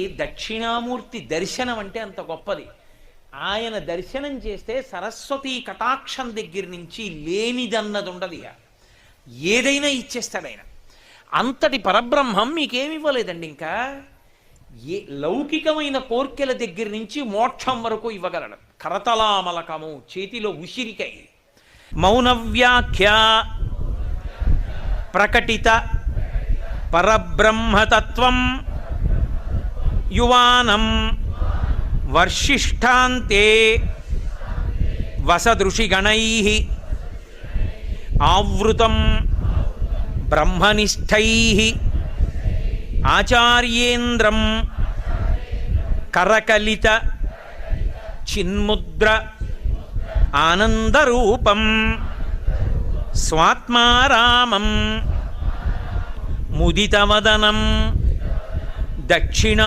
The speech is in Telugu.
దక్షిణామూర్తి దర్శనం అంటే అంత గొప్పది. ఆయన దర్శనం చేస్తే సరస్వతీ కటాక్షం దగ్గర నుంచి లేనిదన్నది ఉండదు. ఏదైనా ఇచ్చేస్తాడు ఆయన. అంతటి పరబ్రహ్మం మీకేమి ఇవ్వలేదండి. ఇంకా లౌకికమైన కోర్కెల దగ్గర నుంచి మోక్షం వరకు ఇవ్వగలడు. కరతలామలకము, చేతిలో ఉసిరికై. మౌనవ్యాఖ్య ప్రకటిత పరబ్రహ్మతత్వం యువానం వర్షిష్ఠాంతే వసదృషిగణైః ఆవృతం బ్రహ్మనిష్టైః ఆచార్యేంద్రం కరకలిత చిన్ముద్ర ఆనందరూపం స్వాత్మారామం ముదితవదనం దక్షిణ